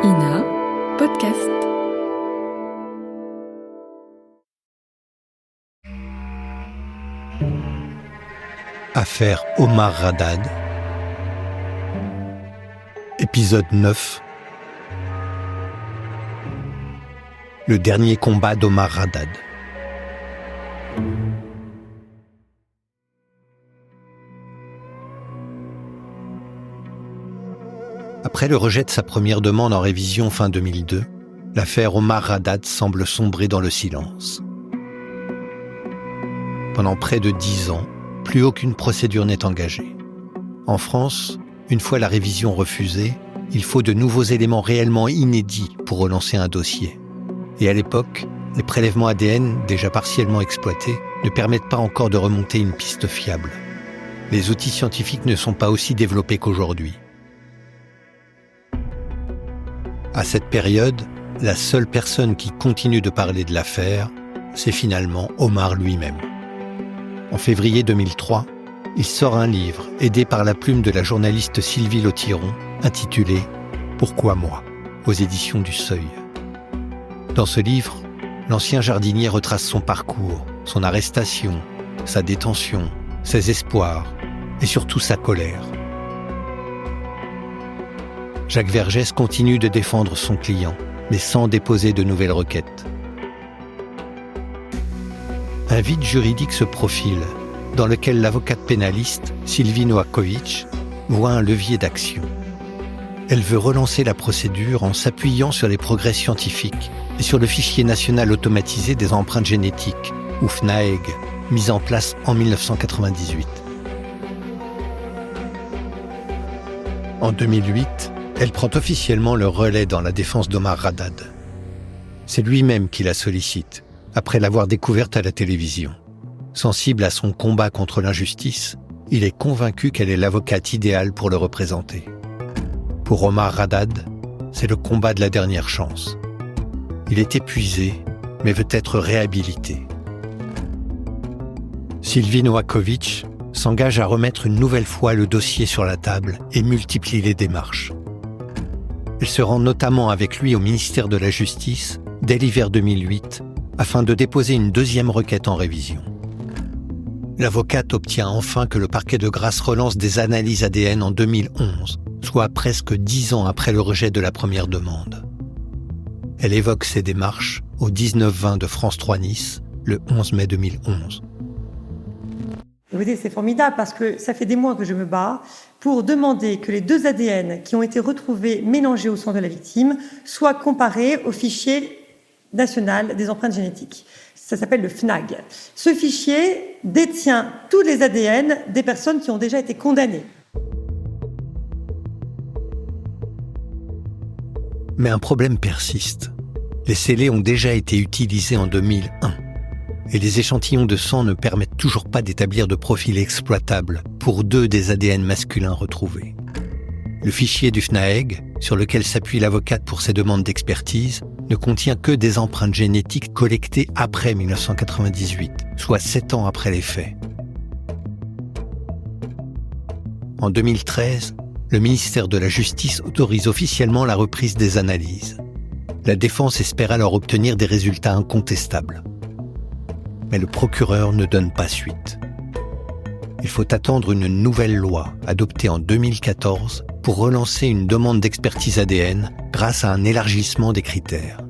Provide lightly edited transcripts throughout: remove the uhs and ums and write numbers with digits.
INA Podcast. Affaire Omar Haddad. Épisode 9. Le dernier combat d'Omar Haddad. Après le rejet de sa première demande en révision fin 2002, l'affaire Omar Haddad semble sombrer dans le silence. Pendant près de 10 ans, plus aucune procédure n'est engagée. En France, une fois la révision refusée, il faut de nouveaux éléments réellement inédits pour relancer un dossier. Et à l'époque, les prélèvements ADN, déjà partiellement exploités, ne permettent pas encore de remonter une piste fiable. Les outils scientifiques ne sont pas aussi développés qu'aujourd'hui. À cette période, la seule personne qui continue de parler de l'affaire, c'est finalement Omar lui-même. En février 2003, il sort un livre, aidé par la plume de la journaliste Sylvie Lotiron, intitulé « Pourquoi moi ?», aux éditions du Seuil. Dans ce livre, l'ancien jardinier retrace son parcours, son arrestation, sa détention, ses espoirs et surtout sa colère. Jacques Vergès continue de défendre son client, mais sans déposer de nouvelles requêtes. Un vide juridique se profile, dans lequel l'avocate pénaliste, Sylvie Noakovic, voit un levier d'action. Elle veut relancer la procédure en s'appuyant sur les progrès scientifiques et sur le fichier national automatisé des empreintes génétiques, ou FNAEG, mis en place en 1998. En 2008, elle prend officiellement le relais dans la défense d'Omar Haddad. C'est lui-même qui la sollicite, après l'avoir découverte à la télévision. Sensible à son combat contre l'injustice, il est convaincu qu'elle est l'avocate idéale pour le représenter. Pour Omar Haddad, c'est le combat de la dernière chance. Il est épuisé, mais veut être réhabilité. Sylvie Noakovic s'engage à remettre une nouvelle fois le dossier sur la table et multiplie les démarches. Elle se rend notamment avec lui au ministère de la Justice dès l'hiver 2008 afin de déposer une deuxième requête en révision. L'avocate obtient enfin que le parquet de Grasse relance des analyses ADN en 2011, soit presque 10 ans après le rejet de la première demande. Elle évoque ces démarches au 19-20 de France 3 Nice, le 11 mai 2011. Écoutez, c'est formidable parce que ça fait des mois que je me bats pour demander que les deux ADN qui ont été retrouvés mélangés au sang de la victime soient comparés au fichier national des empreintes génétiques. Ça s'appelle le FNAG. Ce fichier détient tous les ADN des personnes qui ont déjà été condamnées. Mais un problème persiste. Les scellés ont déjà été utilisés en 2001. Et les échantillons de sang ne permettent toujours pas d'établir de profil exploitable pour 2 des ADN masculins retrouvés. Le fichier du FNAEG, sur lequel s'appuie l'avocate pour ses demandes d'expertise, ne contient que des empreintes génétiques collectées après 1998, soit 7 ans après les faits. En 2013, le ministère de la Justice autorise officiellement la reprise des analyses. La défense espère alors obtenir des résultats incontestables. Mais le procureur ne donne pas suite. Il faut attendre une nouvelle loi, adoptée en 2014, pour relancer une demande d'expertise ADN grâce à un élargissement des critères.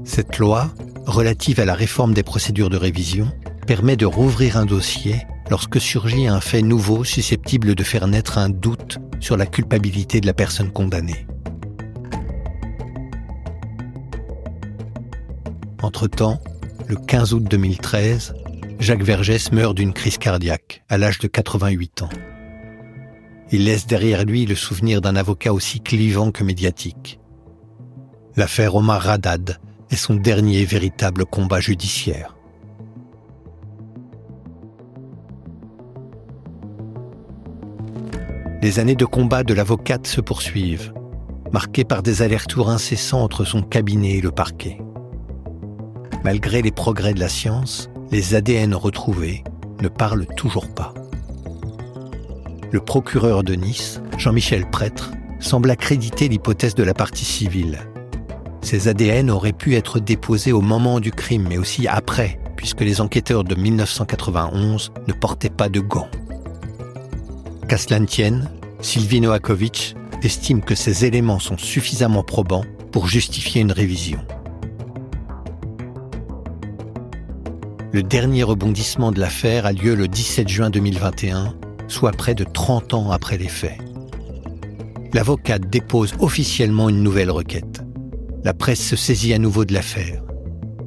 Cette loi, relative à la réforme des procédures de révision, permet de rouvrir un dossier lorsque surgit un fait nouveau susceptible de faire naître un doute sur la culpabilité de la personne condamnée. Entre-temps, le 15 août 2013, Jacques Vergès meurt d'une crise cardiaque à l'âge de 88 ans. Il laisse derrière lui le souvenir d'un avocat aussi clivant que médiatique. L'affaire Omar Haddad est son dernier véritable combat judiciaire. Les années de combat de l'avocate se poursuivent, marquées par des allers-retours incessants entre son cabinet et le parquet. Malgré les progrès de la science, les ADN retrouvés ne parlent toujours pas. Le procureur de Nice, Jean-Michel Prêtre, semble accréditer l'hypothèse de la partie civile. Ces ADN auraient pu être déposés au moment du crime, mais aussi après, puisque les enquêteurs de 1991 ne portaient pas de gants. Qu'à cela ne tienne, Sylvie Novakovic estime que ces éléments sont suffisamment probants pour justifier une révision. Le dernier rebondissement de l'affaire a lieu le 17 juin 2021, soit près de 30 ans après les faits. L'avocate dépose officiellement une nouvelle requête. La presse se saisit à nouveau de l'affaire.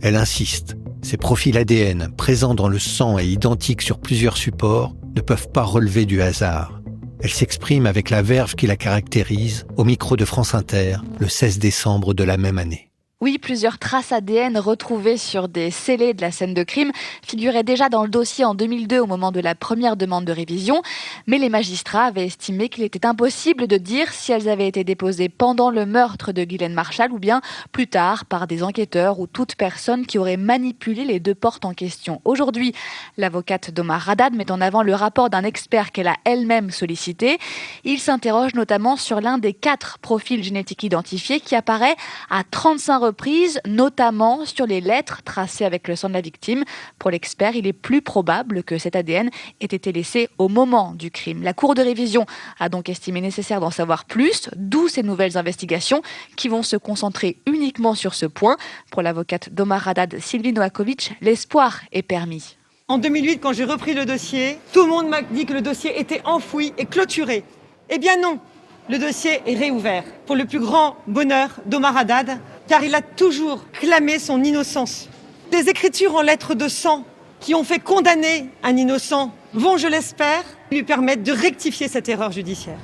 Elle insiste, ces profils ADN présents dans le sang et identiques sur plusieurs supports ne peuvent pas relever du hasard. Elle s'exprime avec la verve qui la caractérise au micro de France Inter le 16 décembre de la même année. Oui, plusieurs traces ADN retrouvées sur des scellés de la scène de crime figuraient déjà dans le dossier en 2002 au moment de la première demande de révision, mais les magistrats avaient estimé qu'il était impossible de dire si elles avaient été déposées pendant le meurtre de Ghislaine Marchal ou bien plus tard par des enquêteurs ou toute personne qui aurait manipulé les deux portes en question. Aujourd'hui, l'avocate d'Omar Haddad met en avant le rapport d'un expert qu'elle a elle-même sollicité. Il s'interroge notamment sur l'un des 4 profils génétiques identifiés qui apparaît à 35 reprises, notamment sur les lettres tracées avec le sang de la victime. Pour l'expert, il est plus probable que cet ADN ait été laissé au moment du crime. La Cour de révision a donc estimé nécessaire d'en savoir plus, d'où ces nouvelles investigations qui vont se concentrer uniquement sur ce point. Pour l'avocate d'Omar Haddad, Sylvie Novakovic, l'espoir est permis. En 2008, quand j'ai repris le dossier, tout le monde m'a dit que le dossier était enfoui et clôturé. Eh bien non, le dossier est réouvert pour le plus grand bonheur d'Omar Haddad, car il a toujours clamé son innocence. Des écritures en lettres de sang qui ont fait condamner un innocent vont, je l'espère, lui permettre de rectifier cette erreur judiciaire.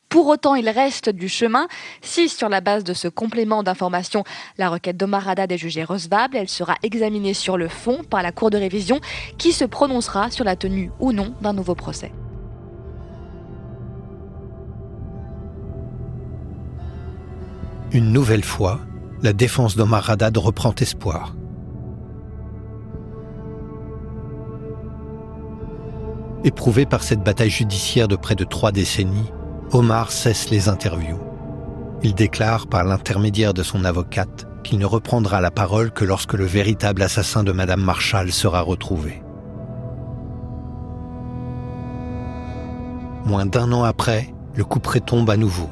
Pour autant, il reste du chemin. Si, sur la base de ce complément d'information, la requête d'Omar Haddad est jugée recevable, elle sera examinée sur le fond par la Cour de révision qui se prononcera sur la tenue ou non d'un nouveau procès. Une nouvelle fois, la défense d'Omar Haddad reprend espoir. Éprouvé par cette bataille judiciaire de près de 3 décennies, Omar cesse les interviews. Il déclare par l'intermédiaire de son avocate qu'il ne reprendra la parole que lorsque le véritable assassin de Madame Marchal sera retrouvé. Moins d'1 an après, le couperet tombe à nouveau.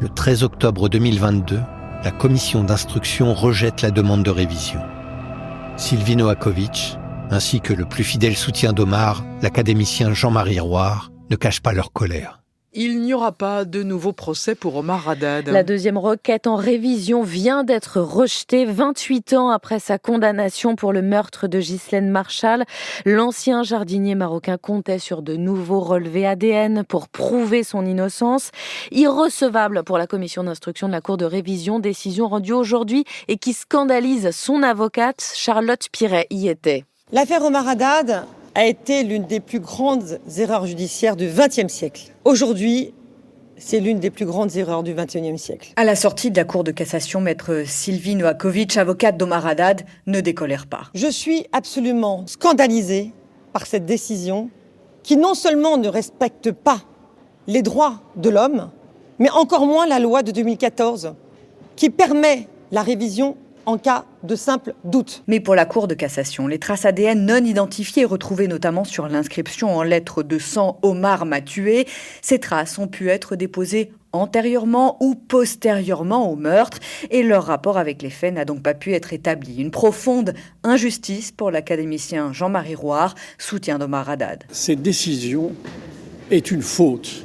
Le 13 octobre 2022, la commission d'instruction rejette la demande de révision. Sylvie Novakovic, ainsi que le plus fidèle soutien d'Omar, l'académicien Jean-Marie Roire, ne cachent pas leur colère. Il n'y aura pas de nouveau procès pour Omar Haddad. La deuxième requête en révision vient d'être rejetée 28 ans après sa condamnation pour le meurtre de Ghislaine Marchal. L'ancien jardinier marocain comptait sur de nouveaux relevés ADN pour prouver son innocence. Irrecevable pour la commission d'instruction de la Cour de révision, décision rendue aujourd'hui et qui scandalise son avocate. Charlotte Piret y était. L'affaire Omar Haddad a été l'une des plus grandes erreurs judiciaires du XXe siècle. Aujourd'hui, c'est l'une des plus grandes erreurs du XXIe siècle. À la sortie de la Cour de cassation, maître Sylvie Novakovic, avocate d'Omar Haddad, ne décolère pas. Je suis absolument scandalisée par cette décision qui non seulement ne respecte pas les droits de l'homme, mais encore moins la loi de 2014 qui permet la révision en cas de simple doute. Mais pour la Cour de cassation, les traces ADN non identifiées retrouvées notamment sur l'inscription en lettres de sang « Omar m'a tué », ces traces ont pu être déposées antérieurement ou postérieurement au meurtre et leur rapport avec les faits n'a donc pas pu être établi. Une profonde injustice pour l'académicien Jean-Marie Roire, soutien d'Omar Haddad. Cette décision est une faute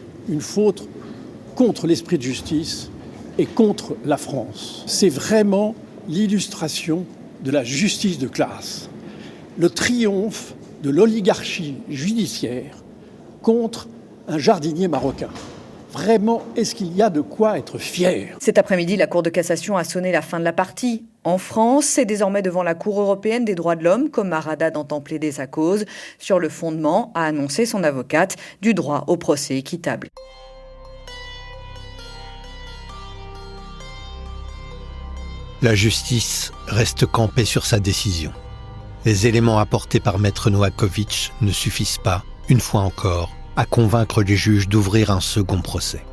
contre l'esprit de justice et contre la France. C'est vraiment l'illustration de la justice de classe, le triomphe de l'oligarchie judiciaire contre un jardinier marocain. Vraiment, est-ce qu'il y a de quoi être fier ? Cet après-midi, la Cour de cassation a sonné la fin de la partie. En France, c'est désormais devant la Cour européenne des droits de l'homme qu'Omar Haddad entend plaider sa cause, sur le fondement, a annoncé son avocate, du droit au procès équitable. La justice reste campée sur sa décision. Les éléments apportés par maître Novakovic ne suffisent pas, une fois encore, à convaincre les juges d'ouvrir un second procès.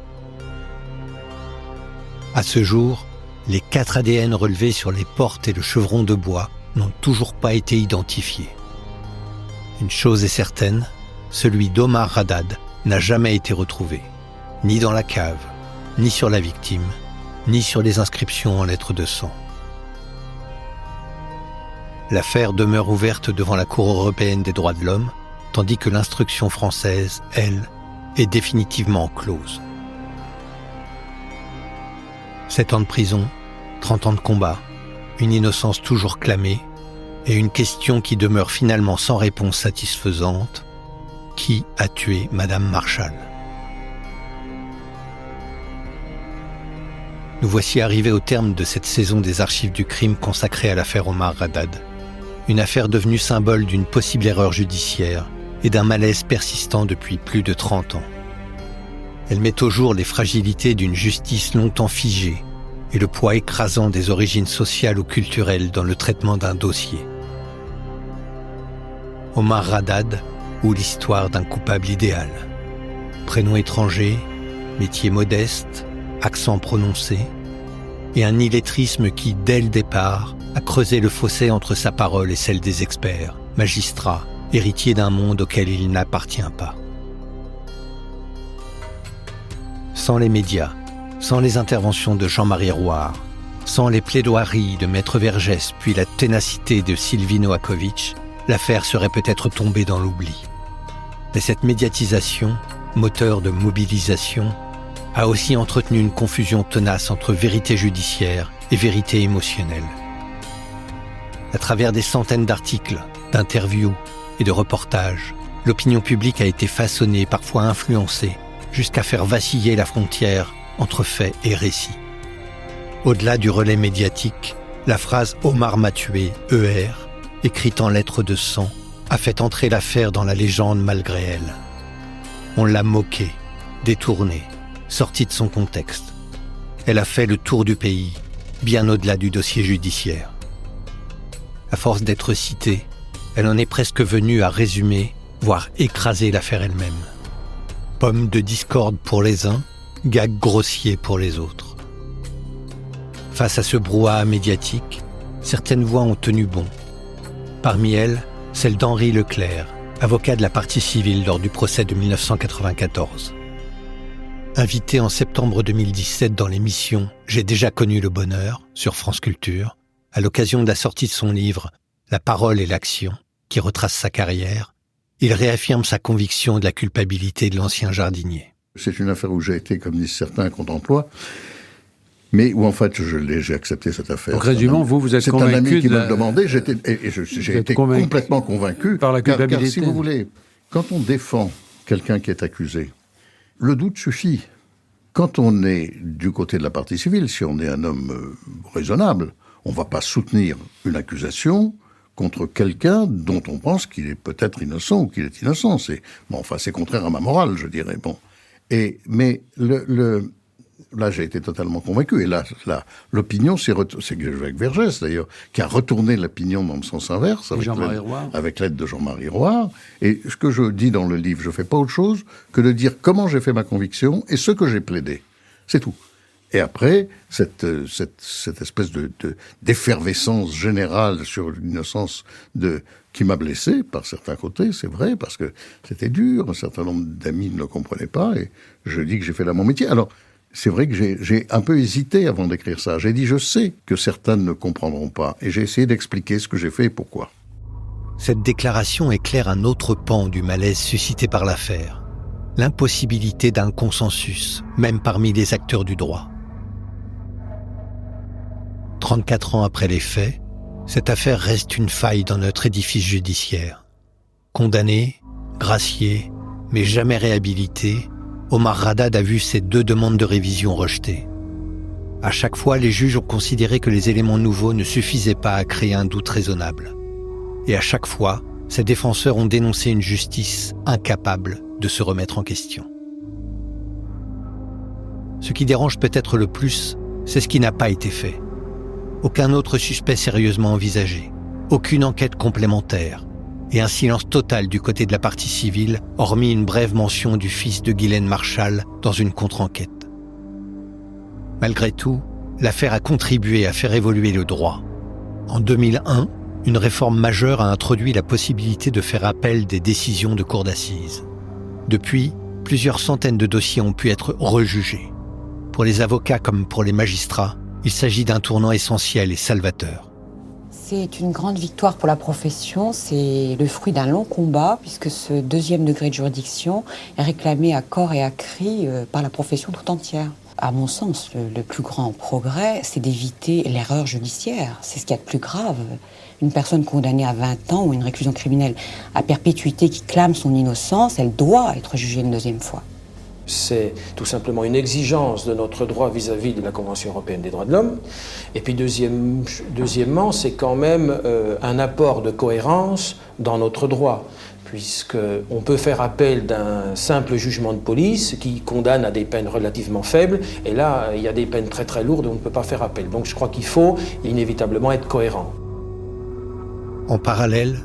À ce jour, les 4 ADN relevés sur les portes et le chevron de bois n'ont toujours pas été identifiés. Une chose est certaine, celui d'Omar Haddad n'a jamais été retrouvé, ni dans la cave, ni sur la victime, ni sur les inscriptions en lettres de sang. L'affaire demeure ouverte devant la Cour européenne des droits de l'homme, tandis que l'instruction française, elle, est définitivement close. 7 ans de prison, 30 ans de combat, une innocence toujours clamée, et une question qui demeure finalement sans réponse satisfaisante: qui a tué Madame Marshall? Nous voici arrivés au terme de cette saison des archives du crime consacrée à l'affaire Omar Haddad. Une affaire devenue symbole d'une possible erreur judiciaire et d'un malaise persistant depuis plus de 30 ans. Elle met au jour les fragilités d'une justice longtemps figée et le poids écrasant des origines sociales ou culturelles dans le traitement d'un dossier. Omar Haddad, ou l'histoire d'un coupable idéal. Prénom étranger, métier modeste, accent prononcé, et un illettrisme qui, dès le départ, a creusé le fossé entre sa parole et celle des experts, magistrats, héritiers d'un monde auquel il n'appartient pas. Sans les médias, sans les interventions de Jean-Marie Rouart, sans les plaidoiries de Maître Vergès puis la ténacité de Sylvie Noakovic, l'affaire serait peut-être tombée dans l'oubli. Mais cette médiatisation, moteur de mobilisation, a aussi entretenu une confusion tenace entre vérité judiciaire et vérité émotionnelle. À travers des centaines d'articles, d'interviews et de reportages, l'opinion publique a été façonnée, parfois influencée, jusqu'à faire vaciller la frontière entre faits et récits. Au-delà du relais médiatique, la phrase « Omar m'a tué, ER », écrite en lettres de sang, a fait entrer l'affaire dans la légende malgré elle. On l'a moquée, détournée, sortie de son contexte. Elle a fait le tour du pays, bien au-delà du dossier judiciaire. À force d'être citée, elle en est presque venue à résumer, voire écraser l'affaire elle-même. Pomme de discorde pour les uns, gag grossier pour les autres. Face à ce brouhaha médiatique, certaines voix ont tenu bon. Parmi elles, celle d'Henri Leclerc, avocat de la partie civile lors du procès de 1994. Invité en septembre 2017 dans l'émission « J'ai déjà connu le bonheur » sur France Culture, à l'occasion de la sortie de son livre « La parole et l'action » qui retrace sa carrière, il réaffirme sa conviction de la culpabilité de l'ancien jardinier. C'est une affaire où j'ai été, comme disent certains, contre emploi, mais où en fait j'ai accepté cette affaire. Donc résumons, vous êtes convaincu. C'est un ami qui me le demandait, j'ai été complètement convaincu. Par la culpabilité. Car si vous voulez, quand on défend quelqu'un qui est accusé, le doute suffit. Quand on est du côté de la partie civile, si on est un homme raisonnable, on ne va pas soutenir une accusation contre quelqu'un dont on pense qu'il est peut-être innocent ou qu'il est innocent. C'est contraire à ma morale, je dirais. Bon. Mais là, j'ai été totalement convaincu. Et là l'opinion, c'est avec Vergès, d'ailleurs, qui a retourné l'opinion dans le sens inverse, avec l'aide de Jean-Marie Rouart. Et ce que je dis dans le livre, je ne fais pas autre chose que de dire comment j'ai fait ma conviction et ce que j'ai plaidé. C'est tout. Et après, cette espèce d'effervescence générale sur l'innocence qui m'a blessé par certains côtés, c'est vrai, parce que c'était dur, un certain nombre d'amis ne le comprenaient pas, et je dis que j'ai fait là mon métier. Alors, c'est vrai que j'ai un peu hésité avant d'écrire ça. J'ai dit, je sais que certains ne comprendront pas, et j'ai essayé d'expliquer ce que j'ai fait et pourquoi. Cette déclaration éclaire un autre pan du malaise suscité par l'affaire. L'impossibilité d'un consensus, même parmi les acteurs du droit. 34 ans après les faits, cette affaire reste une faille dans notre édifice judiciaire. Condamné, gracié, mais jamais réhabilité, Omar Haddad a vu ses 2 demandes de révision rejetées. À chaque fois, les juges ont considéré que les éléments nouveaux ne suffisaient pas à créer un doute raisonnable. Et à chaque fois, ses défenseurs ont dénoncé une justice incapable de se remettre en question. Ce qui dérange peut-être le plus, c'est ce qui n'a pas été fait. Aucun autre suspect sérieusement envisagé, aucune enquête complémentaire, et un silence total du côté de la partie civile, hormis une brève mention du fils de Ghislaine Marshall dans une contre-enquête. Malgré tout, l'affaire a contribué à faire évoluer le droit. En 2001, une réforme majeure a introduit la possibilité de faire appel des décisions de cour d'assises. Depuis, plusieurs centaines de dossiers ont pu être rejugés. Pour les avocats comme pour les magistrats, il s'agit d'un tournant essentiel et salvateur. C'est une grande victoire pour la profession, c'est le fruit d'un long combat puisque ce 2e degré de juridiction est réclamé à corps et à cri par la profession tout entière. À mon sens, le plus grand progrès, c'est d'éviter l'erreur judiciaire. C'est ce qu'il y a de plus grave. Une personne condamnée à 20 ans ou une réclusion criminelle à perpétuité qui clame son innocence, elle doit être jugée une 2e fois. C'est tout simplement une exigence de notre droit vis-à-vis de la Convention européenne des droits de l'homme. Et puis deuxièmement, c'est quand même un apport de cohérence dans notre droit, puisqu'on peut faire appel d'un simple jugement de police qui condamne à des peines relativement faibles, et là, il y a des peines très très lourdes où on ne peut pas faire appel. Donc je crois qu'il faut inévitablement être cohérent. En parallèle,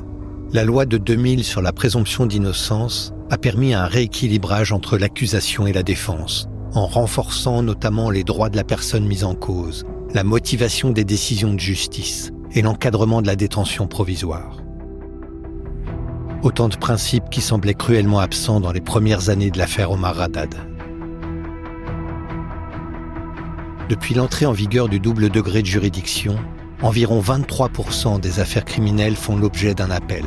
la loi de 2000 sur la présomption d'innocence a permis un rééquilibrage entre l'accusation et la défense, en renforçant notamment les droits de la personne mise en cause, la motivation des décisions de justice et l'encadrement de la détention provisoire. Autant de principes qui semblaient cruellement absents dans les premières années de l'affaire Omar Haddad. Depuis l'entrée en vigueur du double degré de juridiction, environ 23% des affaires criminelles font l'objet d'un appel.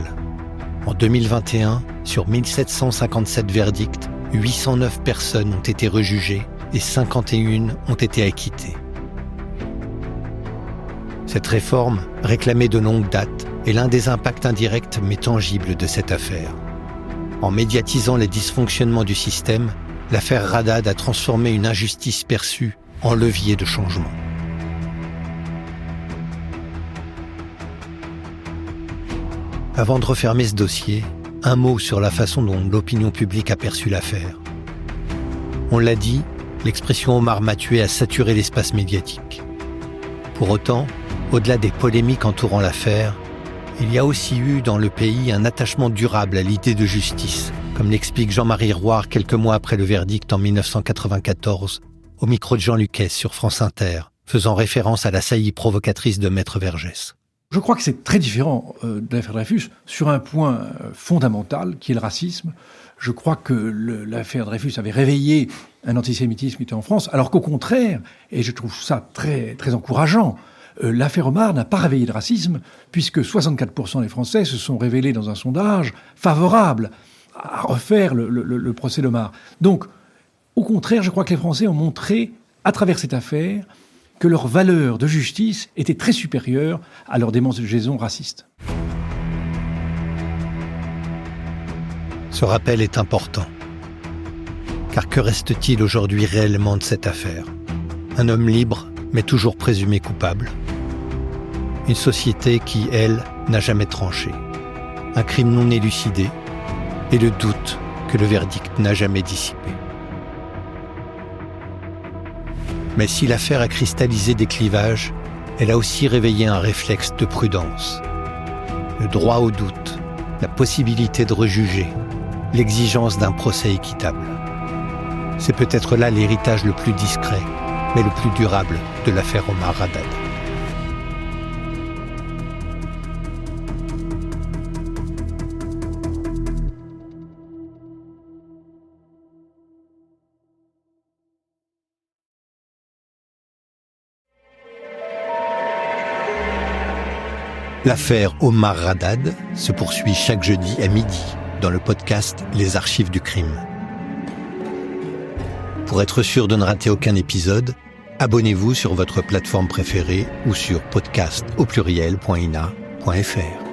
En 2021, sur 1757 verdicts, 809 personnes ont été rejugées et 51 ont été acquittées. Cette réforme, réclamée de longue date, est l'un des impacts indirects mais tangibles de cette affaire. En médiatisant les dysfonctionnements du système, l'affaire Haddad a transformé une injustice perçue en levier de changement. Avant de refermer ce dossier, un mot sur la façon dont l'opinion publique a perçu l'affaire. On l'a dit, l'expression Omar m'a tué a saturé l'espace médiatique. Pour autant, au-delà des polémiques entourant l'affaire, il y a aussi eu dans le pays un attachement durable à l'idée de justice, comme l'explique Jean-Marie Roire quelques mois après le verdict en 1994, au micro de Jean Luquet sur France Inter, faisant référence à la saillie provocatrice de Maître Vergès. Je crois que c'est très différent de l'affaire Dreyfus sur un point fondamental qui est le racisme. Je crois que l'affaire Dreyfus avait réveillé un antisémitisme qui était en France, alors qu'au contraire, et je trouve ça très, très encourageant, l'affaire Omar n'a pas réveillé de racisme, puisque 64% des Français se sont révélés dans un sondage favorable à refaire le procès d'Omar. Donc, au contraire, je crois que les Français ont montré, à travers cette affaire, que leur valeur de justice était très supérieure à leur démangeaison raciste. Ce rappel est important. Car que reste-t-il aujourd'hui réellement de cette affaire ? Un homme libre, mais toujours présumé coupable. Une société qui, elle, n'a jamais tranché. Un crime non élucidé et le doute que le verdict n'a jamais dissipé. Mais si l'affaire a cristallisé des clivages, elle a aussi réveillé un réflexe de prudence. Le droit au doute, la possibilité de rejuger, l'exigence d'un procès équitable. C'est peut-être là l'héritage le plus discret, mais le plus durable de l'affaire Omar Haddad. L'affaire Omar Haddad se poursuit chaque jeudi à midi dans le podcast Les Archives du crime. Pour être sûr de ne rater aucun épisode, abonnez-vous sur votre plateforme préférée ou sur podcast.ina.fr.